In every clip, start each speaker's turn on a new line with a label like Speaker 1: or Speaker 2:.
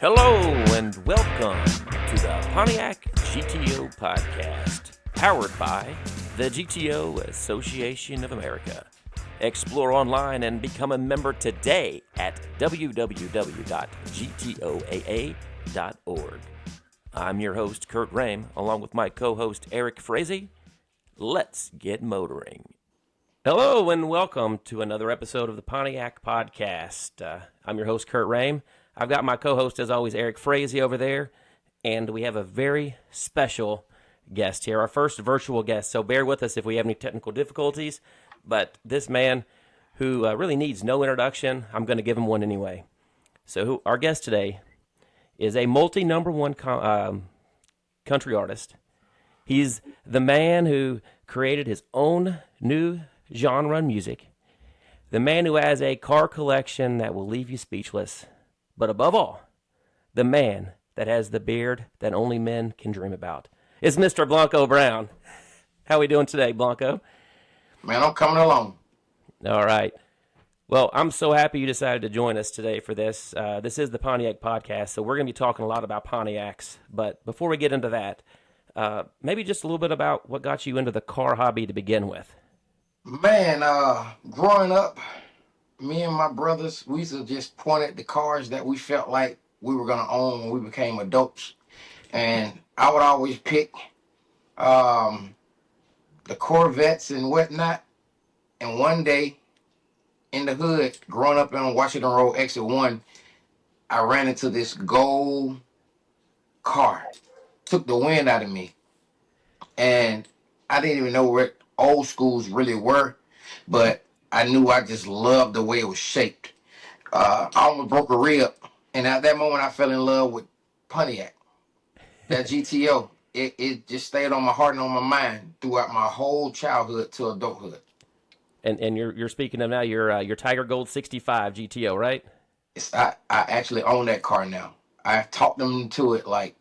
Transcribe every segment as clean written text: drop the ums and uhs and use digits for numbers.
Speaker 1: Hello and welcome to the Pontiac GTO Podcast, powered by the GTO Association of America. Explore online and become a member today at www.gtoaa.org. I'm your host, Kurt Rame, along with my co-host, Eric Frazee. Let's get motoring. Hello and welcome to another episode of the Pontiac Podcast. I'm your host, Kurt Rame. I've got my co-host, as always, Eric Frazee over there, and we have a very special guest here, our first virtual guest, so bear with us if we have any technical difficulties, but this man who really needs no introduction, I'm going to give him one anyway. So our guest today is a multi-number one country artist. He's the man who created his own new genre in music, the man who has a car collection that will leave you speechless, but above all, the man that has the beard that only men can dream about. It's Mr. Blanco Brown. How are we doing today, Blanco?
Speaker 2: Man, I'm coming along.
Speaker 1: All right. Well, I'm so happy you decided to join us today for this. This is the Pontiac Podcast, so we're going to be talking a lot about Pontiacs. But before we get into that, maybe just a little bit about what got you into the car hobby to begin with.
Speaker 2: Man, growing up, me and my brothers, we used to just point at the cars that we felt like we were going to own when we became adults. And I would always pick the Corvettes and whatnot. And one day, in the hood, growing up on Washington Road, Exit 1, I ran into this gold car. Took the wind out of me. And I didn't even know what old schools really were, but I knew I just loved the way it was shaped. I almost broke a rib, and at that moment I fell in love with Pontiac. That GTO, it just stayed on my heart and on my mind throughout my whole childhood to adulthood.
Speaker 1: And you're speaking of now your Tiger Gold 65 GTO, right?
Speaker 2: I actually own that car now. I talked them to it. Like,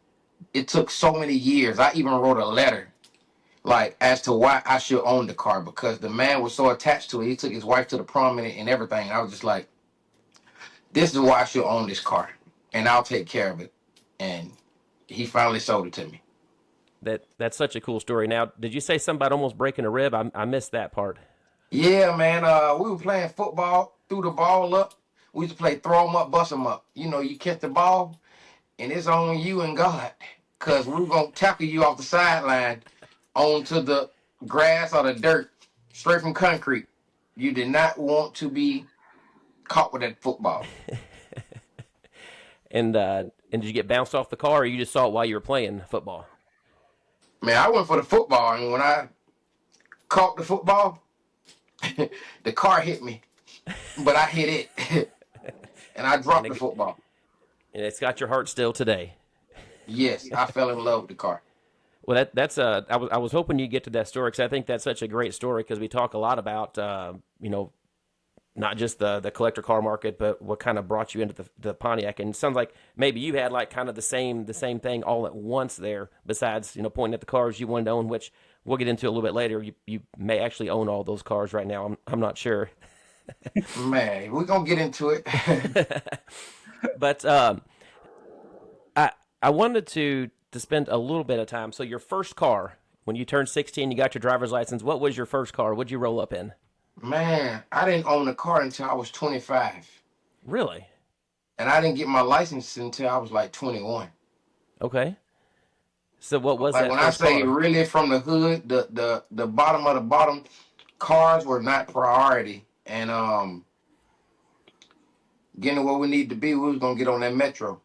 Speaker 2: it took so many years. I even wrote a letter like as to why I should own the car, because the man was so attached to it. He took his wife to the prom in it and everything. And I was just like, this is why I should own this car, and I'll take care of it. And he finally sold it to me.
Speaker 1: That's such a cool story. Now, did you say something about almost breaking a rib? I missed that part.
Speaker 2: Yeah, man. We were playing football, threw the ball up. We used to play throw 'em up, bust 'em up. You know, you catch the ball, and it's on you and God, because we're going to tackle you off the sideline onto the grass or the dirt, straight from concrete. You did not want to be caught with that football.
Speaker 1: And did you get bounced off the car, or you just saw it while you were playing football?
Speaker 2: Man, I went for the football, and when I caught the football, the car hit me, but I hit it, and I dropped the football.
Speaker 1: And it's got your heart still today.
Speaker 2: Yes, I fell in love with the car.
Speaker 1: Well, that's I was hoping you'd get to that story, because I think that's such a great story, because we talk a lot about not just the collector car market, but what kind of brought you into the Pontiac. And it sounds like maybe you had like kind of the same thing all at once there, besides pointing at the cars you wanted to own, which we'll get into a little bit later. You may actually own all those cars right now. I'm not sure.
Speaker 2: Man, we're gonna get into it.
Speaker 1: But I wanted to spend a little bit of time. So your first car, when you turned 16, you got your driver's license. What was your first car? What'd you roll up in?
Speaker 2: Man, I didn't own a car until I was 25.
Speaker 1: Really?
Speaker 2: And I didn't get my license until I was like 21.
Speaker 1: Okay. So what was
Speaker 2: like
Speaker 1: that
Speaker 2: when
Speaker 1: first
Speaker 2: I say
Speaker 1: car?
Speaker 2: really from the hood, the bottom of the bottom, cars were not priority. And getting to where we need to be, we was gonna get on that metro.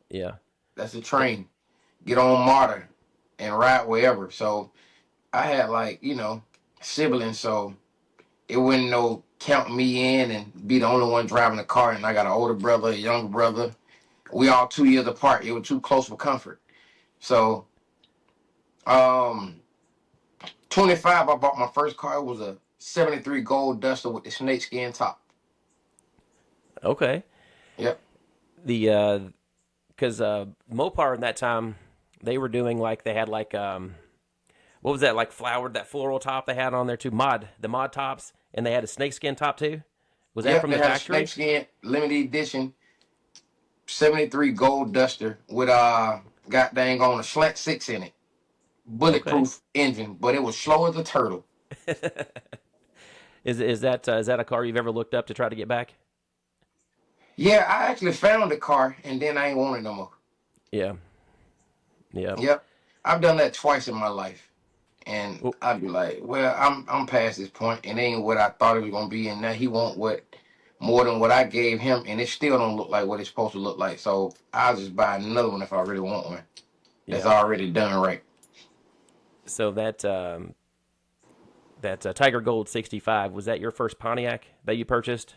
Speaker 1: Yeah.
Speaker 2: That's the train. Get on MARTA and ride wherever. So I had siblings, so it wouldn't no count me in and be the only one driving the car. And I got an older brother, a younger brother. We all 2 years apart. It was too close for comfort. So 25, I bought my first car. It was a 73 Gold Duster with the snakeskin top.
Speaker 1: Okay.
Speaker 2: Yep.
Speaker 1: Because Mopar in that time, they were doing they had what was that, that floral top they had on there too, the mod tops, and they had a snakeskin top too? Was that from the factory?
Speaker 2: Snakeskin limited edition '73 Gold Duster with got dang on a slant six in it,
Speaker 1: Okay.
Speaker 2: bulletproof engine, but it was slow as a turtle.
Speaker 1: Is that a car you've ever looked up to try to get back?
Speaker 2: Yeah, I actually found the car and then I ain't want it no more.
Speaker 1: Yeah. Yeah.
Speaker 2: Yep, I've done that twice in my life, and
Speaker 1: Well,
Speaker 2: I'd be like, well, I'm past this point, and it ain't what I thought it was gonna be, and now he want what more than what I gave him, and it still don't look like what it's supposed to look like. So I'll just buy another one if I really want one that's
Speaker 1: yeah.
Speaker 2: already done right.
Speaker 1: So that Tiger Gold 65, was that your first Pontiac that you purchased?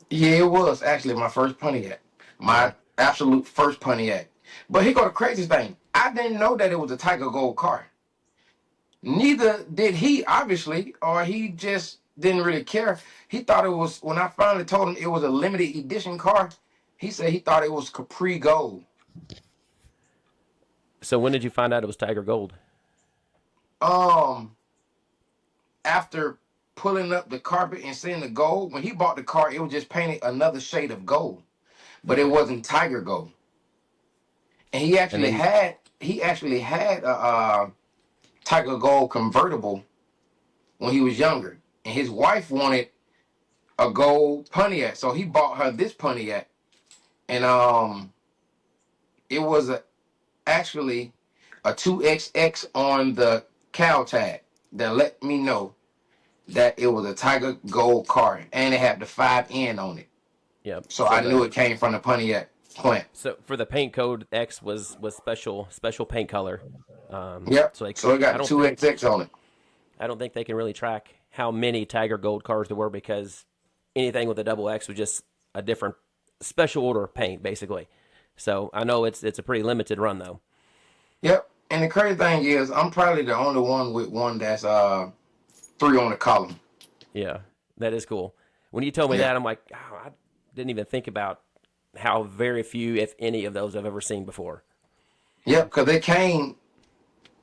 Speaker 2: Yeah, it was actually my first Pontiac,
Speaker 1: Yeah.
Speaker 2: my absolute first Pontiac. But here go the crazy thing: I didn't know that it was a Tiger Gold car. Neither did he, obviously, or he just didn't really care. He thought it was, when I finally told him it was a limited edition car, he said he thought it was Capri Gold.
Speaker 1: So when did you find out it was Tiger Gold?
Speaker 2: Um, After pulling up the carpet and seeing the gold, when he bought the car, it was just painted another shade of gold, but it
Speaker 1: Okay.
Speaker 2: wasn't Tiger Gold. And
Speaker 1: And then
Speaker 2: he actually had a Tiger Gold convertible when he was younger, and his wife wanted a gold Pontiac, so he bought her this Pontiac, and it was actually a 2XX on the cow tag that let me know that it was a Tiger Gold car, and it had the 5N on it,
Speaker 1: yeah.
Speaker 2: so I knew it came from the Pontiac plant.
Speaker 1: So for the paint code, X was special paint color.
Speaker 2: Yep.
Speaker 1: So they
Speaker 2: So
Speaker 1: could.
Speaker 2: it got the 2XX on it.
Speaker 1: I don't think they can really track how many Tiger Gold cars there were, because anything with a double X was just a different special order of paint, basically. So I know it's a pretty limited run though.
Speaker 2: Yep. And the crazy thing is, I'm probably the only one with one that's three on the column.
Speaker 1: Yeah, that is cool. When you told me
Speaker 2: Yeah.
Speaker 1: that, I'm like, oh, I didn't even think about how very few, if any, of those I've ever seen before.
Speaker 2: Yep. Because they came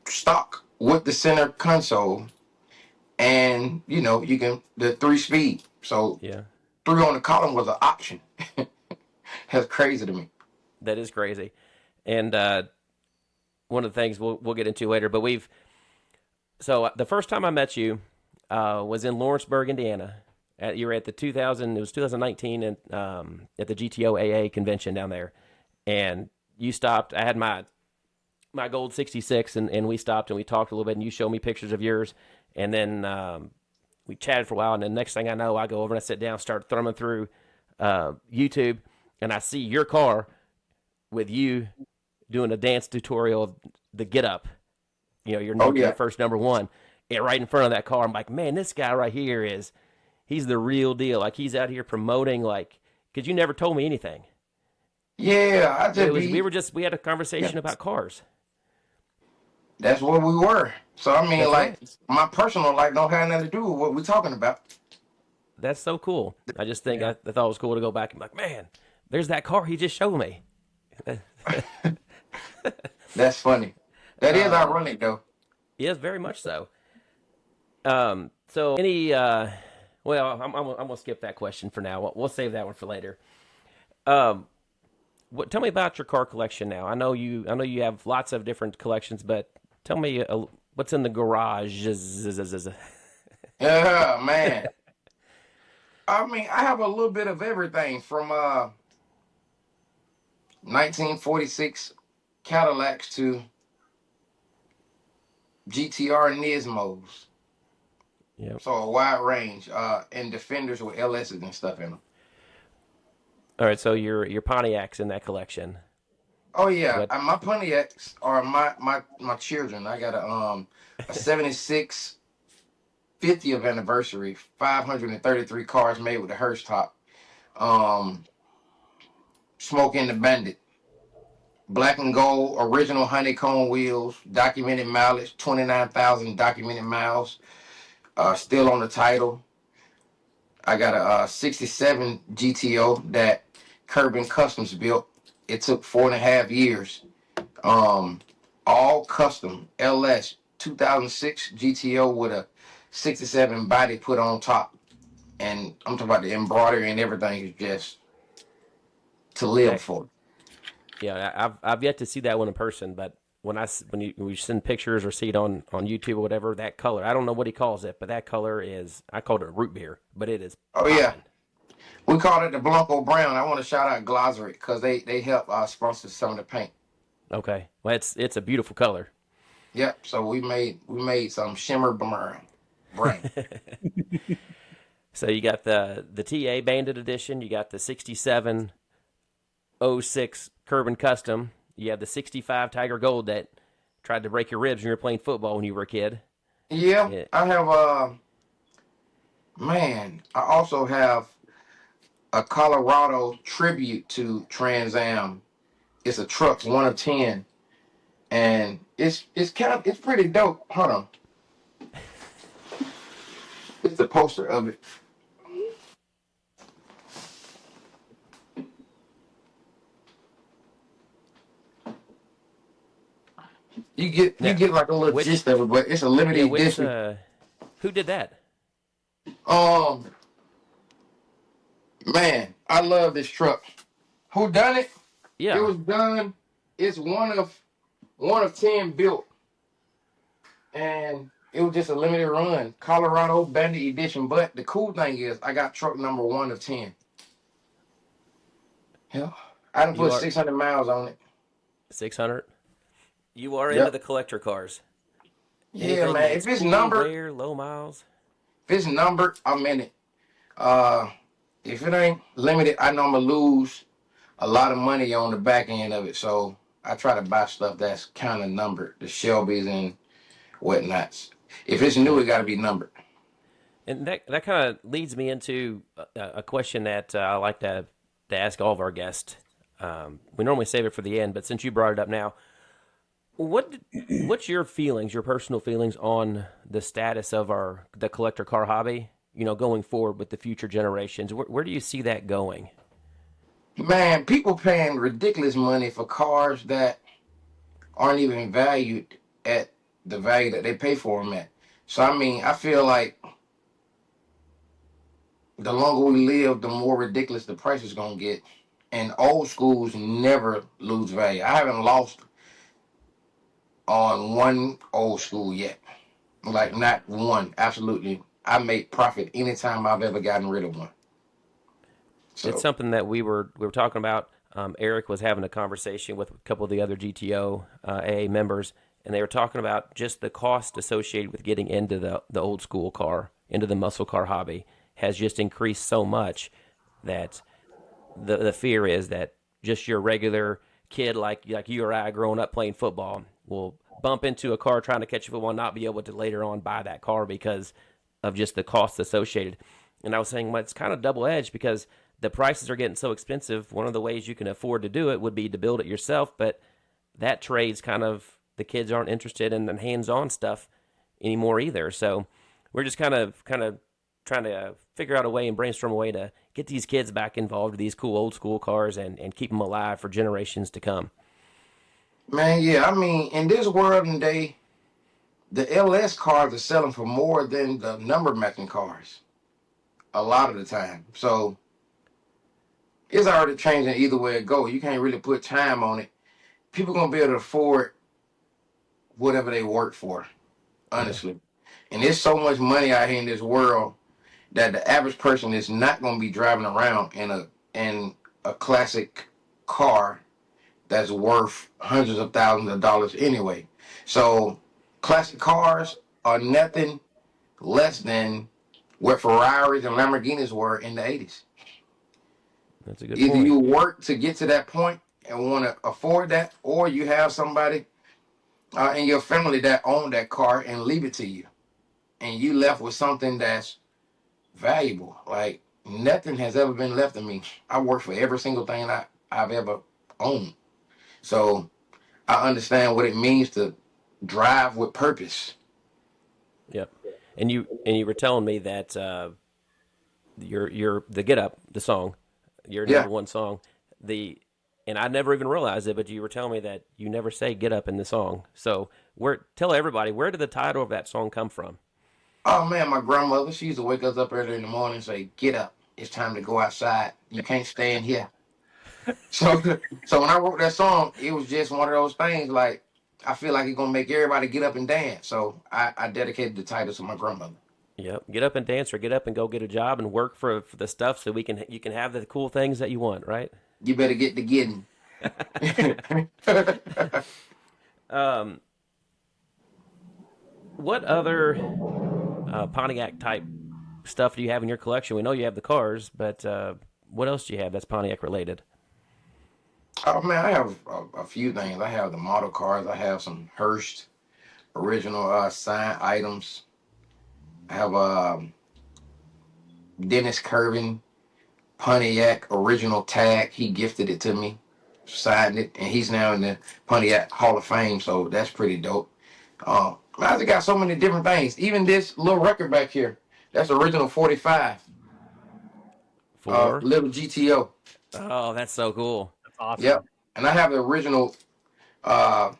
Speaker 2: stock with the center console, and you can the 3 speed. So
Speaker 1: Yeah,
Speaker 2: three on the column was an option. That's crazy to me.
Speaker 1: that is crazy. And one of the things we'll get into later, but the first time I met you was in Lawrenceburg, Indiana. You were at the 2019 and at the GTOA convention down there, and you stopped. I had my gold 66, and we stopped and we talked a little bit, and you showed me pictures of yours, and then we chatted for a while, and then next thing I know, I go over and I sit down, start thumbing through YouTube, and I see your car with you doing a dance tutorial of the Get Up.
Speaker 2: Oh
Speaker 1: Your
Speaker 2: yeah.
Speaker 1: first number one, and right in front of that car. I'm like, man, this guy right here he's the real deal. Like, he's out here promoting, like, because you never told me anything.
Speaker 2: Yeah. I
Speaker 1: But
Speaker 2: just be.
Speaker 1: we had a
Speaker 2: Yeah.
Speaker 1: conversation about cars.
Speaker 2: That's what we were. So I mean,
Speaker 1: That's
Speaker 2: like,
Speaker 1: right.
Speaker 2: my personal life don't have nothing to do with what we're talking about.
Speaker 1: That's so cool. I just think
Speaker 2: Yeah.
Speaker 1: I thought it was cool to go back and be like, man, there's that car he just showed me.
Speaker 2: That's funny. That is
Speaker 1: Um,
Speaker 2: ironic though.
Speaker 1: yes, very much so. So any, well, I'm gonna skip that question for now. We'll save that one for later. Um, tell me about your car collection now. I know you have lots of different collections, but tell me what's in the garage.
Speaker 2: Yeah, man. I mean, I have a little bit of everything from 1946 Cadillacs to GTR Nismos.
Speaker 1: Yep.
Speaker 2: So a wide range, and Defenders with LSs and stuff in them.
Speaker 1: All right, so your Pontiac's in that collection.
Speaker 2: Oh yeah,
Speaker 1: What?
Speaker 2: my Pontiacs are my children. I got a '76 50th anniversary, 533 cars made with the hearse top. Um, Smoking the Bandit, black and gold, original honeycomb wheels, documented mileage, 29,000 documented miles. Still on the title. I got a '67 GTO that Kerbin Customs built. It took 4.5 years. Um, all custom LS 2006 GTO with a '67 body put on top. and I'm talking about the embroidery and everything is just to live
Speaker 1: That
Speaker 2: for.
Speaker 1: yeah, I've yet to see that one in person, but when you send pictures or see it on YouTube or whatever, that color, I don't know what he calls it, but that color is, I called it root beer, but it is
Speaker 2: Oh yeah,
Speaker 1: popping.
Speaker 2: we call it the Blanco Brown. I want to shout out Glossary because they help sponsor some of the paint.
Speaker 1: Okay, well it's a beautiful color.
Speaker 2: Yep. So we made some shimmer brown.
Speaker 1: So you got the TA Bandit Edition, you got the 6706 Kerbin Custom, you have the 65 Tiger Gold that tried to break your ribs when you were playing football when you were a kid.
Speaker 2: Yeah,
Speaker 1: Yeah,
Speaker 2: I have man. I also have a Colorado tribute to Trans Am. It's a truck, 1 of 10, and it's pretty dope. Hold on, it's a poster of it. You
Speaker 1: now
Speaker 2: get like a little
Speaker 1: which
Speaker 2: gist of it, but it's a limited
Speaker 1: yeah which
Speaker 2: edition.
Speaker 1: who did that?
Speaker 2: Um, man, I love this truck. Who done it? It
Speaker 1: Yeah,
Speaker 2: was done. It's 1 of 10 built, and it was just a limited run, Colorado Bandit Edition. But the cool thing is, I got truck number 1 of 10. Yeah, I done
Speaker 1: you
Speaker 2: put
Speaker 1: are
Speaker 2: 600 miles on it.
Speaker 1: 600. You are into
Speaker 2: Yep.
Speaker 1: the collector cars.
Speaker 2: Yeah,
Speaker 1: Anything
Speaker 2: man.
Speaker 1: that's
Speaker 2: If it's
Speaker 1: cool,
Speaker 2: numbered,
Speaker 1: rare, low miles.
Speaker 2: if it's numbered, I'm in it. Uh, if it ain't limited, I know I'm gonna lose a lot of money on the back end of it. So I try to buy stuff that's kind of numbered, the Shelbys and whatnots. If it's new,
Speaker 1: Yeah.
Speaker 2: it got to be numbered.
Speaker 1: And that kind of leads me into a question that I like to ask all of our guests. We normally save it for the end, but since you brought it up now, what what's your feelings, your personal feelings on the status of the collector car hobby? You know, going forward with the future generations, where do you see that going?
Speaker 2: Man, people paying ridiculous money for cars that aren't even valued at the value that they pay for them at. So I mean, I feel like the longer we live, the more ridiculous the price is gonna get. And old schools never lose value. I haven't lost on one old school yet. Like
Speaker 1: Yeah.
Speaker 2: not one. Absolutely. I make profit anytime I've ever gotten rid of one.
Speaker 1: It's
Speaker 2: So
Speaker 1: something that we were talking about. Eric was having a conversation with a couple of the other GTO AA members, and they were talking about just the cost associated with getting into the old school car, into the muscle car hobby, has just increased so much that the fear is that just your regular kid like you or I growing up playing football will bump into a car trying to catch a football and not be able to later on buy that car because of just the costs associated. And I was saying, well, it's kind of double edged because the prices are getting so expensive. One of the ways you can afford to do it would be to build it yourself, but that trade's kind of, the kids aren't interested in the hands-on stuff anymore either. So we're just kind of trying to figure out a way and brainstorm a way to get these kids back involved with these cool old school cars and keep them alive for generations to come.
Speaker 2: man, yeah, I mean, in this world and day, the LS cars are selling for more than the number matching cars a lot of the time. So it's already changing either way it go. You can't really put time on it. People gonna be able to afford whatever they work for,
Speaker 1: Yeah.
Speaker 2: honestly. And there's so much money out here in this world that the average person is not gonna be driving around in a classic car that's worth hundreds of thousands of dollars anyway. So classic cars are nothing less than what Ferraris and Lamborghinis were in the 80s.
Speaker 1: That's a good
Speaker 2: Either
Speaker 1: point.
Speaker 2: you work to get to that point and want to afford that, or you have somebody in your family that own that car and leave it to you, and you left with something that's valuable. Like nothing has ever been left of me. I work for every single thing I've ever owned. So I understand what it means to drive with purpose.
Speaker 1: Yep. And you were telling me that your the Get Up, the song, your
Speaker 2: Yeah.
Speaker 1: number one song, the and I never even realized it, but you were telling me that you never say "get up" in the song. So, tell everybody, where did the title of that song come from?
Speaker 2: Oh man, my grandmother, she used to wake us up early in the morning and say, "Get up. It's time to go outside. You can't stay in here." So so when I wrote that song, it was just one of those things like I feel like it's gonna make everybody get up and dance. So I dedicated the title to my grandmother.
Speaker 1: Yep. Get up and dance, or get up and go get a job and work for the stuff so you can have the cool things that you want, right?
Speaker 2: You better get to getting.
Speaker 1: Um, what other Pontiac type stuff do you have in your collection? We know you have the cars, but what else do you have that's Pontiac related?
Speaker 2: Oh man, I have a few things. I have the model cars. I have some Hearst original signed items. I have Dennis Curvin Pontiac original tag. He gifted it to me, signed it, and he's now in the Pontiac Hall of Fame. So that's pretty dope. I just got so many different things. Even this little record back here, that's original 45,
Speaker 1: Four.
Speaker 2: little GTO.
Speaker 1: Oh, that's so cool.
Speaker 3: That's awesome.
Speaker 2: Yep. And I have the original uh,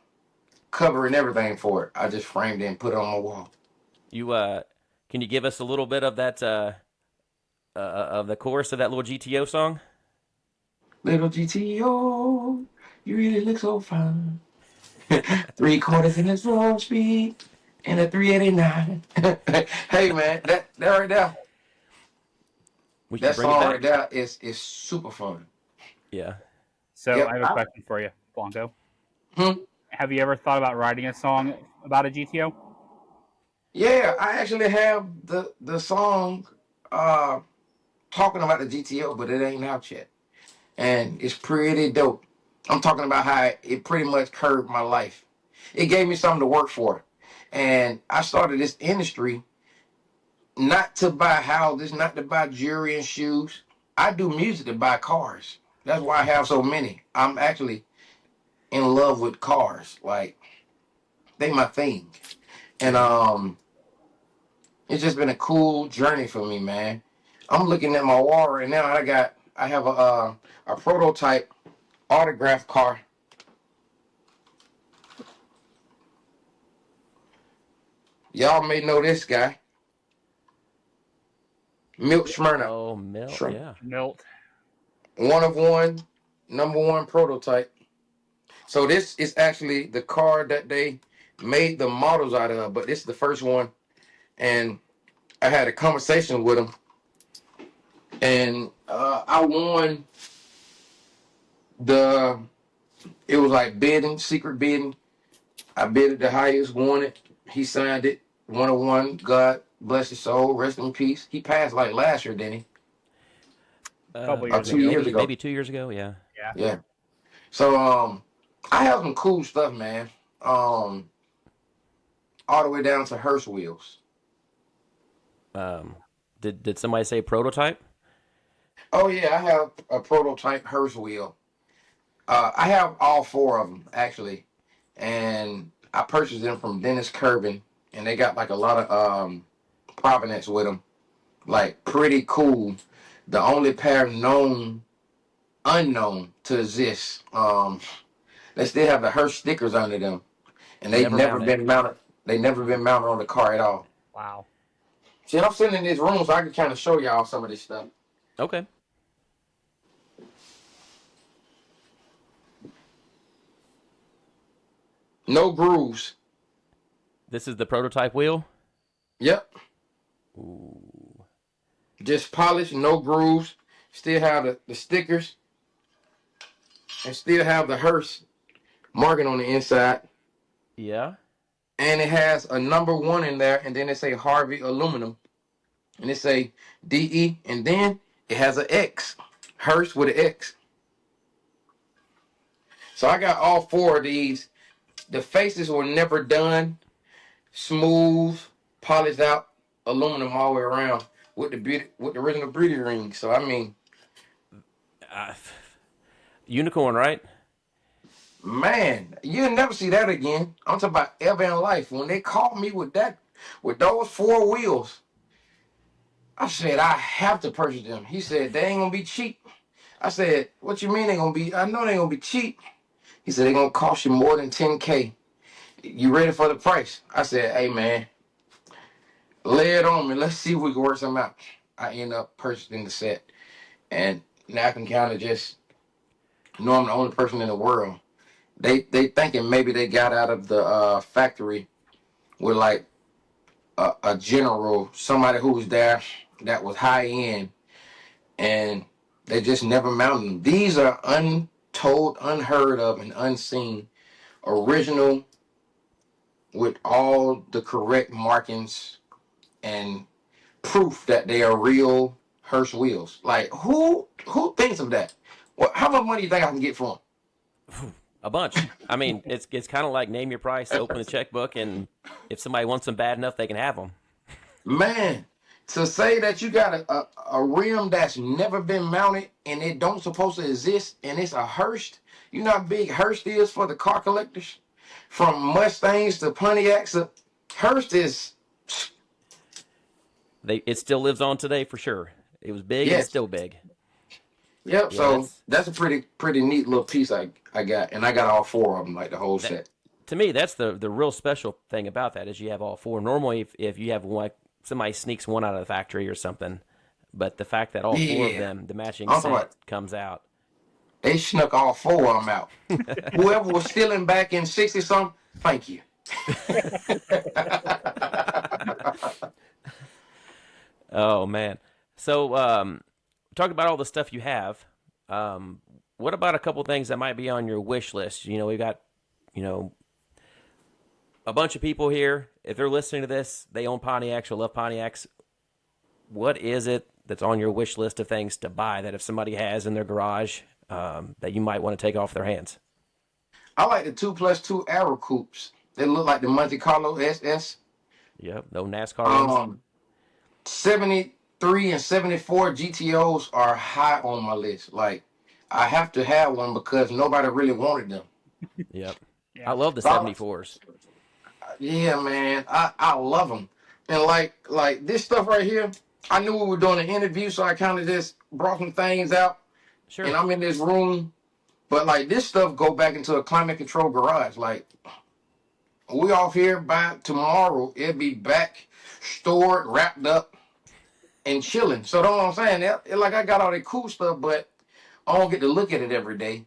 Speaker 2: cover and everything for it. I just framed it and put it on my wall.
Speaker 1: You can you give us a little bit of that of the chorus of that little GTO song?
Speaker 2: Little GTO, you really look so fine. 3/4 in the slow speed and a 389. Hey man, that right there,
Speaker 1: We should
Speaker 2: that
Speaker 1: bring it
Speaker 2: song
Speaker 1: back.
Speaker 2: right there is super fun.
Speaker 1: Yeah.
Speaker 3: So
Speaker 2: Yep.
Speaker 3: I have a question for you, Blanco.
Speaker 2: Hmm?
Speaker 3: Have you ever thought about writing a song about a GTO?
Speaker 2: Yeah, I actually have the song talking about the GTO, but it ain't out yet, and it's pretty dope. I'm talking about how it pretty much curved my life. It gave me something to work for, and I started this industry not to buy houses, not to buy jewelry and shoes. I do music to buy cars. That's why I have so many. I'm actually in love with cars. Like they my thing. And it's just been a cool journey for me, man. I'm looking at my wall right now. I have a prototype autograph car. Y'all may know this guy. Milt Smyrna.
Speaker 1: Oh, Mel.
Speaker 2: Shrimp.
Speaker 1: Yeah.
Speaker 3: Milt.
Speaker 2: One of one, #1 prototype. So this is actually the car that they made the models out of, but this is the first one. And I had a conversation with him, and I won the. It was like bidding, secret bidding. I bid it the highest, won it. He signed it. 101. God bless his soul. Rest in peace. He passed like last year, didn't he?
Speaker 3: Couple years
Speaker 2: 2
Speaker 3: ago.
Speaker 2: years ago.
Speaker 1: Maybe 2 years ago. Yeah.
Speaker 3: Yeah.
Speaker 2: Yeah. So I have some cool stuff, man. All the way down to Hearst wheels.
Speaker 1: Did somebody say prototype?
Speaker 2: Oh yeah, I have a prototype Hearst wheel. I have all four of them actually, and I purchased them from Dennis Curvin, and they got like a lot of provenance with them, like pretty cool. The only pair unknown to exist. They still have the Hearst stickers under them, and they've
Speaker 1: Never
Speaker 2: never
Speaker 1: mounted.
Speaker 2: been mounted. They never been mounted on the car at all.
Speaker 3: Wow.
Speaker 2: See, I'm sitting in this room so I can kind of show y'all some of this stuff.
Speaker 1: Okay.
Speaker 2: No grooves.
Speaker 1: This is the prototype wheel.
Speaker 2: Yep.
Speaker 1: Ooh.
Speaker 2: Just polished, no grooves. Still have the stickers. And still have the Hearst marking on the inside.
Speaker 1: Yeah.
Speaker 2: And it has a #1 in there. And then it say Harvey Aluminum. And it say DE. And then it has an X. Hearst with an X. So I got all four of these. The faces were never done. Smooth, polished out aluminum all the way around with the original beauty ring. So I mean,
Speaker 1: Uh, unicorn, right?
Speaker 2: man, you'll never see that again. I'm talking about ever in life. When they called me with those four wheels, I said I have to purchase them. He said they ain't gonna be cheap. I said, what you mean they gonna be? I know they gonna be cheap. He said they're gonna cost you more than $10K. You ready for the price? I said, hey man, Lay it on me. Let's see if we can work something out. I end up purchasing the set, and now I can kind of just know I'm the only person in the world. They thinking maybe they got out of the factory with like a general, somebody who was there that was high end, and they just never mounted them. These are untold, unheard of, and unseen, original with all the correct markings and proof that they are real Hirsch wheels. Like who thinks of that? Well, how much money do you think I can get for
Speaker 1: A bunch. I mean, it's kind of like name your price, open the checkbook, and if somebody wants them bad enough, they can have them.
Speaker 2: them? Man, to say that you got a rim that's never been mounted and it don't supposed to exist and it's a Hearst. You know how big Hearst is for the car collectors? From Mustangs to Pontiacs. Hearst is
Speaker 1: It still lives on today for sure. It was big and
Speaker 2: yes.
Speaker 1: it's still big.
Speaker 2: Yep,
Speaker 1: Yeah,
Speaker 2: so that's a pretty neat little piece I got, and I got all four of them, like the whole set.
Speaker 1: to me, that's the real special thing about that is you have all four. Normally, if you have one, somebody sneaks one out of the factory or something, but the fact that all four of
Speaker 2: Yeah,
Speaker 1: them, the matching
Speaker 2: I'm talking
Speaker 1: set
Speaker 2: about
Speaker 1: comes out.
Speaker 2: they snuck all four of them out. Whoever was stealing back in 60 something, thank you.
Speaker 1: Oh man. So talk about all the stuff you have. What about a couple things that might be on your wish list? You know, we've got, you know, a bunch of people here. If they're listening to this, they own Pontiacs or love Pontiacs. What is it that's on your wish list of things to buy that if somebody has in their garage that you might want to take off their hands?
Speaker 2: I like the 2+2 Arrow Coupes. They look like the Monte Carlo SS.
Speaker 1: Yep, no NASCAR ones.
Speaker 2: 73 and 74 GTOs are high on my list. Like, I have to have one because nobody really wanted them.
Speaker 1: Yep.
Speaker 3: Yeah.
Speaker 1: I love the
Speaker 2: Wow.
Speaker 1: 74s.
Speaker 2: Yeah, man, I love them. And like this stuff right here, I knew we were doing an interview, so I kind of just brought some things out.
Speaker 1: Sure.
Speaker 2: And I'm in this room, but like this stuff go back into a climate control garage. Like we off here by tomorrow, it'll be back stored, wrapped up, and chilling. So that's what I'm saying. Like I got all that cool stuff, but I don't get to look at it every day.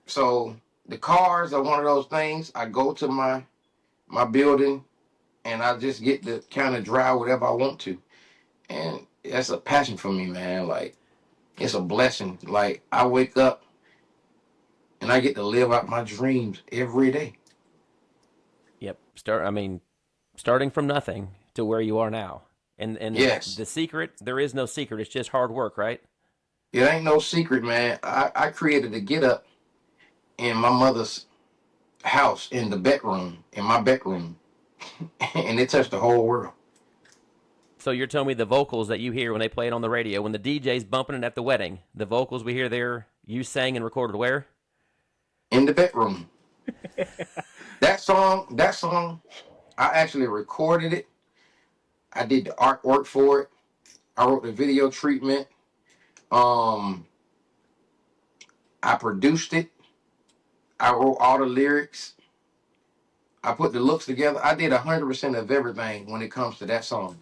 Speaker 2: So the cars are one of those things. I go to my building and I just get to kind of drive whatever I want to. And that's a passion for me, man. Like it's a blessing. Like I wake up and I get to live out my dreams every day.
Speaker 1: Yep. Starting from nothing to where you are now. And
Speaker 2: Yes.
Speaker 1: the secret, there is no secret. It's just hard work, right?
Speaker 2: It ain't no secret, man. I created a get up in my mother's house in the bedroom, in my bedroom. And it touched the whole world.
Speaker 1: So you're telling me the vocals that you hear when they play it on the radio, when the DJ's bumping it at the wedding, the vocals we hear there, you sang and recorded where?
Speaker 2: In the bedroom. That song, I actually recorded it. I did the artwork for it. I wrote the video treatment. I produced it. I wrote all the lyrics. I put the looks together. I did 100% of everything when it comes to that song.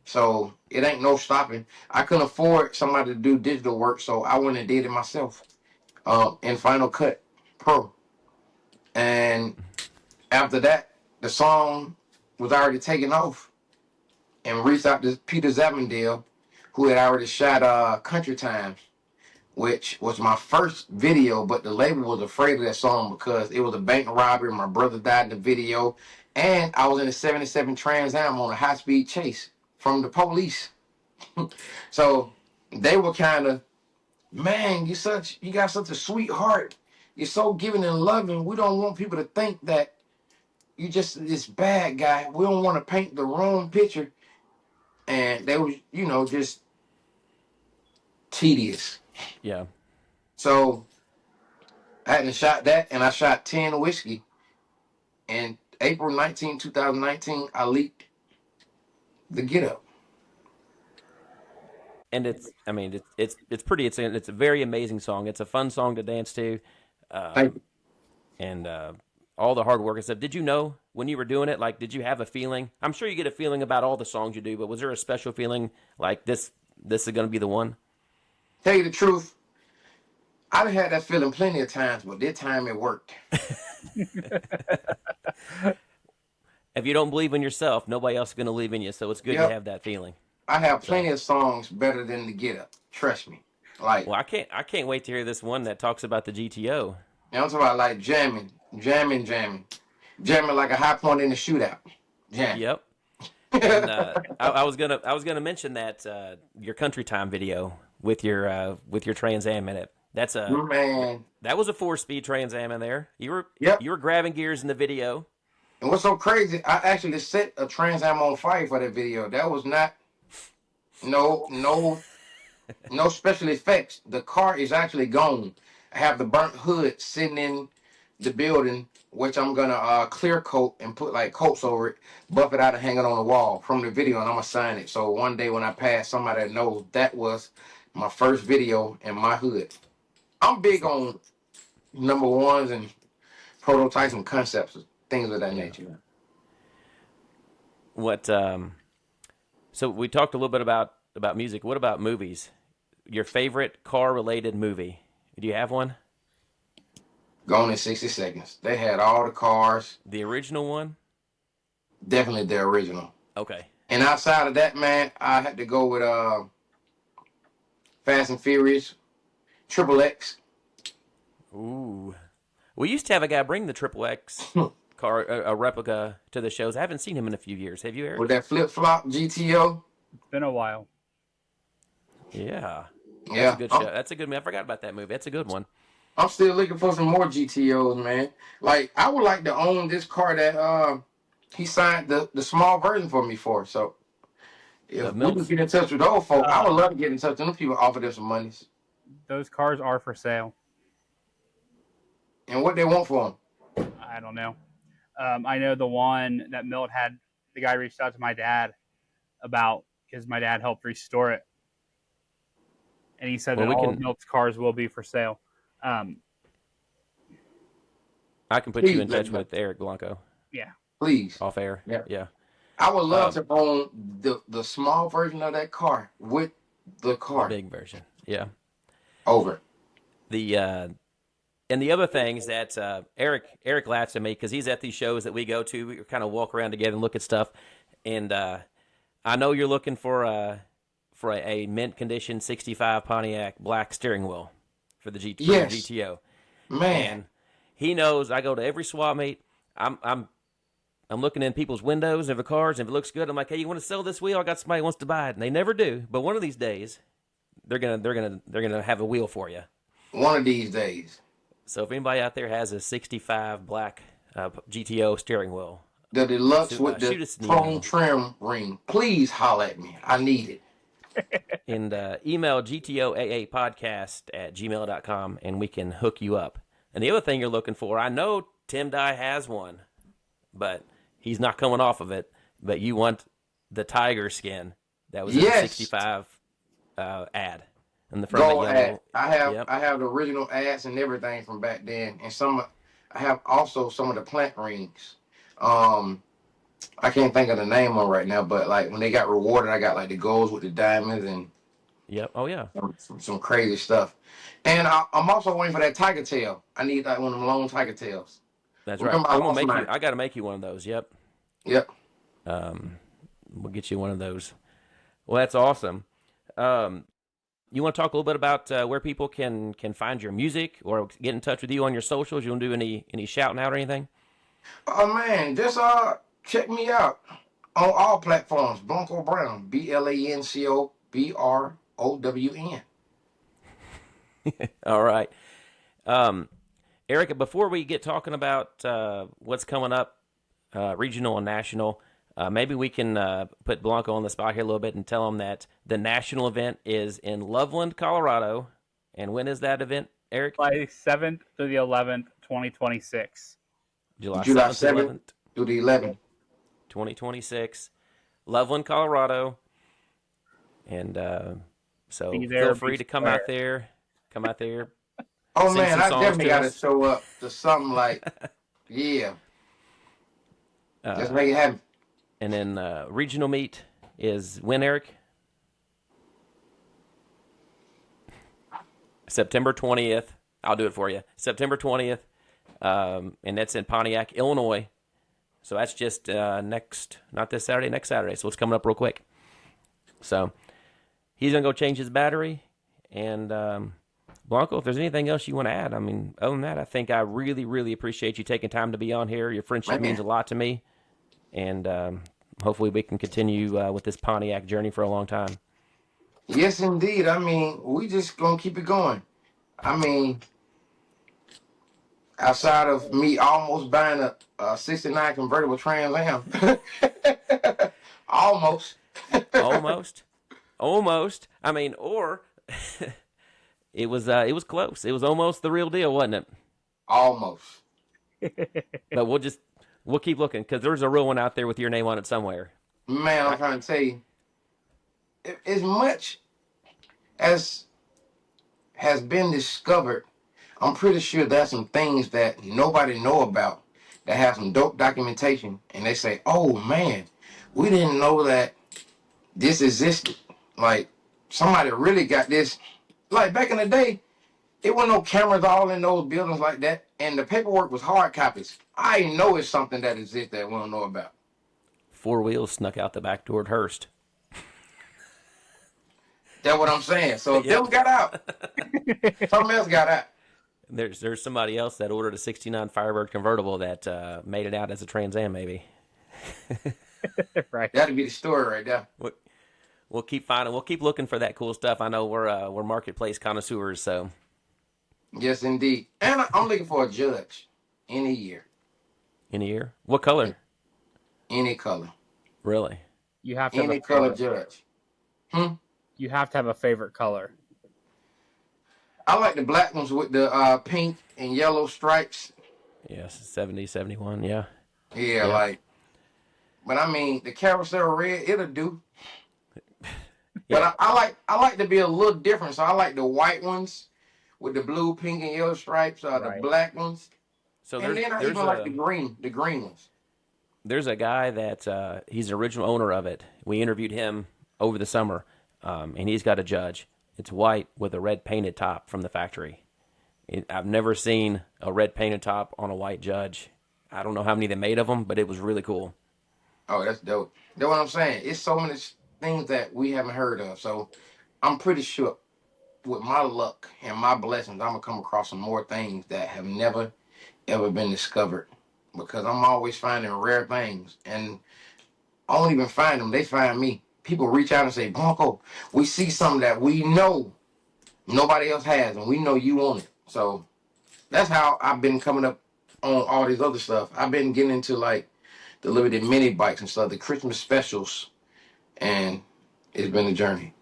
Speaker 2: So it ain't no stopping. I couldn't afford somebody to do digital work, so I went and did it myself in Final Cut Pro. And after that, the song was already taken off and reached out to Peter Zavendale, who had already shot Country Times, which was my first video, but the label was afraid of that song because it was a bank robbery. My brother died in the video, and I was in a 77 Trans Am on a high-speed chase from the police. So they were kind of, man, you got such a sweet heart. You're so giving and loving. We don't want people to think that you just this bad guy. We don't want to paint the wrong picture. And they was, just tedious.
Speaker 1: Yeah.
Speaker 2: So I hadn't shot that, and I shot 10 Whiskey. And April 19, 2019, I leaked the Get Up.
Speaker 1: And it's pretty. It's a very amazing song. It's a fun song to dance to,
Speaker 2: Thank you.
Speaker 1: and all the hard work and stuff. Did you know when you were doing it? Like, did you have a feeling? I'm sure you get a feeling about all the songs you do, but was there a special feeling like this is going to be the one?
Speaker 2: Tell you the truth, I've had that feeling plenty of times, but this time it worked.
Speaker 1: If you don't believe in yourself, nobody else is going to believe in you. So it's good you have that feeling.
Speaker 2: I have plenty of songs better than the Get Up. Trust me. Like,
Speaker 1: well, I can't wait to hear this one that talks about the GTO.
Speaker 2: I'm talking about like jamming like a high point in the shootout. Jam.
Speaker 1: Yep. And I was gonna mention that your Country Time video with your Trans Am in it. That's
Speaker 2: man.
Speaker 1: That was a 4-speed Trans Am in there. You were grabbing gears in the video.
Speaker 2: And what's so crazy? I actually set a Trans Am on fire for that video. That was not no special effects. The car is actually gone. I have the burnt hood sitting in the building, which I'm gonna clear coat and put like coats over it, buff it out and hang it on the wall from the video, and I'm gonna sign it. So one day when I pass, somebody knows that was my first video in my hood. I'm big on number ones and prototypes and concepts, things of that nature.
Speaker 1: What? So we talked a little bit about music. What about movies? Your favorite car-related movie? Do you have one?
Speaker 2: Gone in 60 Seconds. They had all the cars.
Speaker 1: The original one?
Speaker 2: Definitely the original.
Speaker 1: Okay.
Speaker 2: And outside of that, man, I had to go with Fast and Furious, Triple X.
Speaker 1: Ooh. We used to have a guy bring the Triple X car, a replica, to the shows. I haven't seen him in a few years. Have you, Eric?
Speaker 2: With that flip-flop GTO.
Speaker 3: It's been a while.
Speaker 1: Yeah.
Speaker 2: Yeah.
Speaker 1: That's a good show. That's a good movie. I forgot about that movie. That's a good one.
Speaker 2: I'm still looking for some more GTOs, man. Like, I would like to own this car that he signed the small version for me for. So, if we can get in touch with those folks, I would love to get in touch with them people, offer them some monies.
Speaker 3: Those cars are for sale.
Speaker 2: And what they want for them?
Speaker 3: I don't know. I know the one that Milt had, the guy reached out to my dad about, because my dad helped restore it. And he said that all of Milt's cars will be for sale.
Speaker 1: I can put you in touch with Eric Blanco.
Speaker 3: Yeah.
Speaker 2: Please.
Speaker 1: Off air. Yeah.
Speaker 2: I would love to own the small version of that car with the car.
Speaker 1: The big version. Yeah.
Speaker 2: Over.
Speaker 1: And the other things that Eric laughs at me because he's at these shows that we go to. We kind of walk around together and look at stuff. And I know you're looking for a mint condition 65 Pontiac black steering wheel for the GTO.
Speaker 2: Man.
Speaker 1: And he knows I go to every swap meet. I'm looking in people's windows of the cars, and if it looks good, I'm like, hey, you want to sell this wheel? I got somebody who wants to buy it. And they never do. But one of these days, they're gonna have a wheel for you.
Speaker 2: One of these days.
Speaker 1: So if anybody out there has a 65 black GTO steering wheel,
Speaker 2: the deluxe with the chrome trim ring, please holler at me. I need it.
Speaker 1: And email GTOAA podcast@gmail.com, and we can hook you up. And the other thing you're looking for, I know Tim Dye has one, but he's not coming off of it. But you want the tiger skin that was in the 65 ad. In the front of
Speaker 2: ad. I have the original ads and everything from back then, and I have also some of the plant rings. I can't think of the name on right now, but like when they got rewarded, I got like the golds with the diamonds and some crazy stuff. And I'm also waiting for that tiger tail. I need like one of them long tiger tails.
Speaker 1: That's right. I got to make you one of those. Yep.
Speaker 2: Yep.
Speaker 1: We'll get you one of those. Well, that's awesome. You want to talk a little bit about where people can find your music or get in touch with you on your socials? You want to do any shouting out or anything?
Speaker 2: Oh man, just check me out on all platforms. Blanco Brown, BlancoBrown.
Speaker 1: All right. Eric, before we get talking about what's coming up, regional and national, maybe we can put Blanco on the spot here a little bit and tell him that the national event is in Loveland, Colorado. And when is that event, Eric?
Speaker 3: July 7th through the 11th, 2026.
Speaker 2: July 7th through the 11th.
Speaker 1: 2026. Loveland, Colorado. And so feel free to come out there. Come out there.
Speaker 2: Oh, man, I definitely got to show up to something like, yeah. Just make it happen.
Speaker 1: And then regional meet is when, Eric? September 20th. I'll do it for you. September 20th. And that's in Pontiac, Illinois. So that's just not this Saturday, next Saturday. So it's coming up real quick. So he's going to go change his battery. And Blanco, if there's anything else you want to add, I mean, other than that, I think I really, really appreciate you taking time to be on here. Your friendship means a lot to me. And hopefully we can continue with this Pontiac journey for a long time.
Speaker 2: Yes, indeed. I mean, we just going to keep it going. I mean, outside of me almost buying a 69 convertible Trans Am. Almost.
Speaker 1: Almost. I mean, or it was close. It was almost the real deal, wasn't it?
Speaker 2: Almost.
Speaker 1: But we'll keep looking because there's a real one out there with your name on it somewhere.
Speaker 2: Man, I'm trying to tell you, as much as has been discovered, I'm pretty sure there's some things that nobody know about that have some dope documentation, and they say, "Oh man, we didn't know that this existed." Like somebody really got this. Like back in the day, it wasn't no cameras all in those buildings like that, and the paperwork was hard copies. I know it's something that exists that we don't know about.
Speaker 1: 4 wheels snuck out the back door at Hearst.
Speaker 2: That's what I'm saying. So if them got out, something else got out.
Speaker 1: There's somebody else that ordered a 69 Firebird convertible that made it out as a Trans Am, maybe.
Speaker 3: Right.
Speaker 2: That'd be the story right there.
Speaker 1: We'll keep finding. We'll keep looking for that cool stuff. I know we're marketplace connoisseurs, so.
Speaker 2: Yes, indeed. And I'm looking for a judge any year.
Speaker 1: Any year? What color?
Speaker 2: Any color.
Speaker 1: Really?
Speaker 3: You have to
Speaker 2: any color judge.
Speaker 3: You have to have a favorite color.
Speaker 2: I like the black ones with the pink and yellow stripes.
Speaker 1: Yes, 70, 71, yeah.
Speaker 2: Yeah, like. But I mean, the carousel red, it'll do. But I like to be a little different, so I like the white ones with the blue, pink, and yellow stripes. The black ones.
Speaker 1: So
Speaker 2: and then I even like the green ones.
Speaker 1: There's a guy that he's an original owner of it. We interviewed him over the summer, and he's got a Judge. It's white with a red painted top from the factory. I've never seen a red painted top on a white Judge. I don't know how many they made of them, but it was really cool.
Speaker 2: Oh, that's dope. That's what I'm saying. It's so many things that we haven't heard of. So I'm pretty sure with my luck and my blessings, I'm going to come across some more things that have never, ever been discovered. Because I'm always finding rare things. And I don't even find them. They find me. People reach out and say, Blanco, we see something that we know nobody else has, and we know you want it. So that's how I've been coming up on all this other stuff. I've been getting into like the limited mini bikes and stuff, the Christmas specials, and it's been a journey.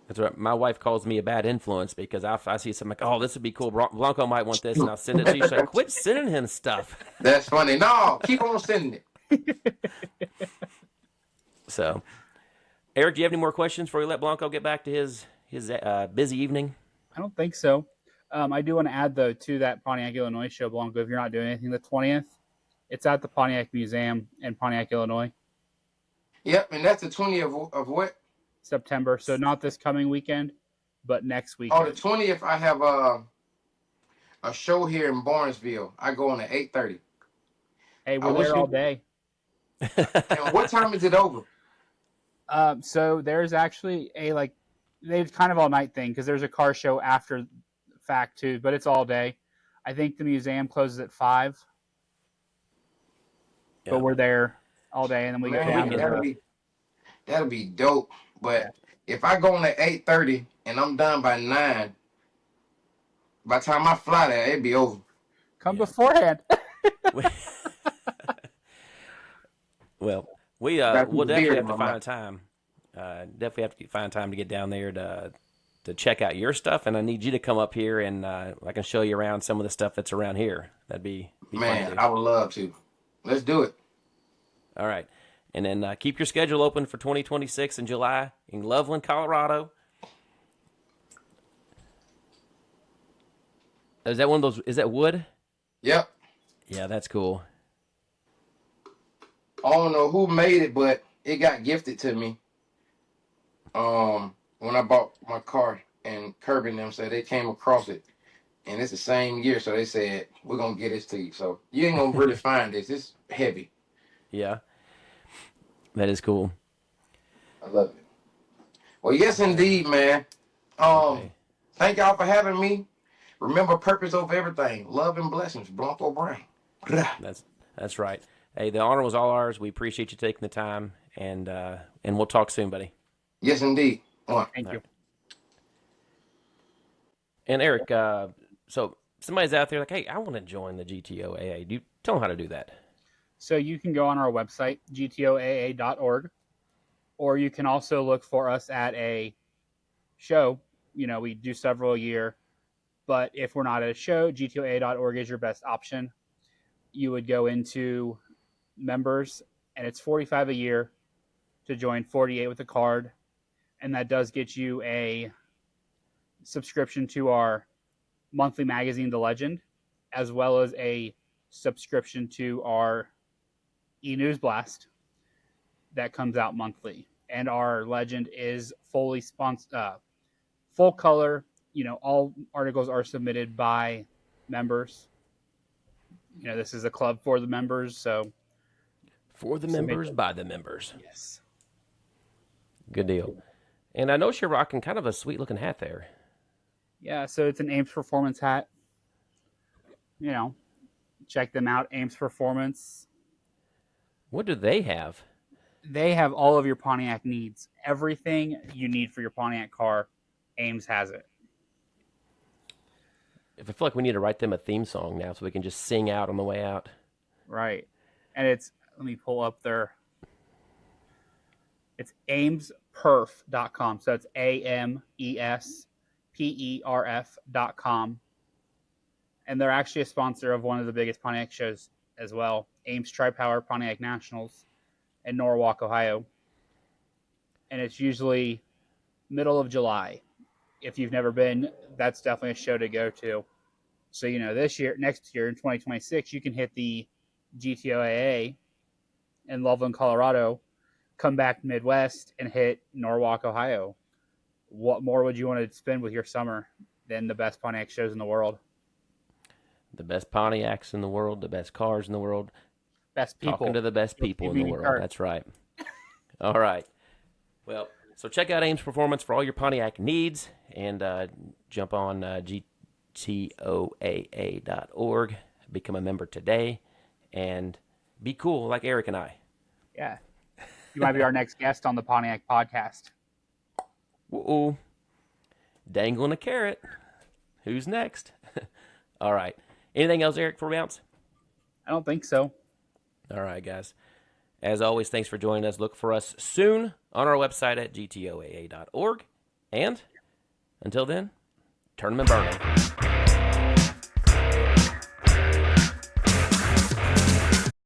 Speaker 1: That's right. My wife calls me a bad influence because I see something like, oh, this would be cool. Blanco might want this, and I'll send it to you. She's like, quit sending him stuff.
Speaker 2: That's funny. No, keep on sending it.
Speaker 1: So, Eric, do you have any more questions before we let Blanco get back to his busy evening?
Speaker 3: I don't think so. I do want to add, though, to that Pontiac, Illinois show, Blanco, if you're not doing anything the 20th, it's at the Pontiac Museum in Pontiac, Illinois.
Speaker 2: Yep, and that's the 20th of what?
Speaker 3: September. So not this coming weekend, but next weekend.
Speaker 2: Oh, the 20th, I have a show here in Barnesville. I go on at 8:30.
Speaker 3: Hey, we're there all day.
Speaker 2: And what time is it over?
Speaker 3: So there's actually they've kind of all night thing because there's a car show after fact too, but it's all day. I think the museum closes at 5. Yeah. But we're there all day, and then we go down.
Speaker 2: That'll be dope. But if I go on at 8:30 and I'm done by 9, by the time I fly there, it'll be over.
Speaker 3: Come beforehand.
Speaker 1: Well, we'll definitely have to find time. Definitely have to find time to get down there to check out your stuff, and I need you to come up here and I can show you around some of the stuff that's around here. That'd be
Speaker 2: man,
Speaker 1: fun.
Speaker 2: I would love to. Let's do it.
Speaker 1: All right. And then keep your schedule open for 2026 in July in Loveland, Colorado. Is that one of those? Is that wood?
Speaker 2: Yep.
Speaker 1: Yeah, that's cool.
Speaker 2: I don't know who made it, but it got gifted to me. When I bought my car, and Kirby and them said they came across it, and it's the same year, so they said we're gonna get this to you. So you ain't gonna really find this. It's heavy.
Speaker 1: Yeah, that is cool.
Speaker 2: I love it. Well, yes, indeed, man.
Speaker 1: Okay.
Speaker 2: Thank y'all for having me. Remember, purpose over everything. Love and blessings. Blanco Brown.
Speaker 1: That's right. Hey, the honor was all ours. We appreciate you taking the time, and we'll talk soon, buddy.
Speaker 2: Yes, indeed.
Speaker 3: Thank you.
Speaker 1: And Eric, so somebody's out there like, hey, I want to join the GTOA. Do you tell them how to do that?
Speaker 3: So you can go on our website, GTOAA.org, or you can also look for us at a show. You know, we do several a year, but if we're not at a show, GTOAA.org is your best option. You would go into members, and it's $45 a year to join, $48 with a card, and that does get you a subscription to our monthly magazine, The Legend, as well as a subscription to our e-news blast that comes out monthly. And our Legend is fully sponsored, full color. You know, all articles are submitted by members. You know, this is a club for the members, so
Speaker 1: for the members, by the members.
Speaker 3: Yes.
Speaker 1: Good deal. And I notice you're rocking kind of a sweet looking hat there.
Speaker 3: Yeah, so it's an Ames Performance hat. You know, check them out, Ames Performance.
Speaker 1: What do they have?
Speaker 3: They have all of your Pontiac needs. Everything you need for your Pontiac car, Ames has it.
Speaker 1: If I feel like we need to write them a theme song now so we can just sing out on the way out.
Speaker 3: Right. And it's, let me pull up it's amesperf.com. So it's AMESPERF.com. And they're actually a sponsor of one of the biggest Pontiac shows as well, Ames Tri-Power Pontiac Nationals in Norwalk, Ohio. And it's usually middle of July. If you've never been, that's definitely a show to go to. So, you know, next year in 2026, you can hit the GTOA in Loveland, Colorado, come back Midwest and hit Norwalk, Ohio. What more would you want to spend with your summer than the best Pontiac shows in the world?
Speaker 1: The best Pontiacs in the world, the best cars in the world.
Speaker 3: Best people.
Speaker 1: Talking to the best people in the world. That's right. All right. Well, so check out Ames Performance for all your Pontiac needs, and jump on GTOAA.org, become a member today, and be cool like Eric and I.
Speaker 3: Yeah. You might be our next guest on the Pontiac Podcast.
Speaker 1: Woo-oo. Dangling a carrot. Who's next? All right. Anything else, Eric, for bounce?
Speaker 3: I don't think so.
Speaker 1: All right, guys. As always, thanks for joining us. Look for us soon on our website at gtoaa.org. And until then, turn them and burn them.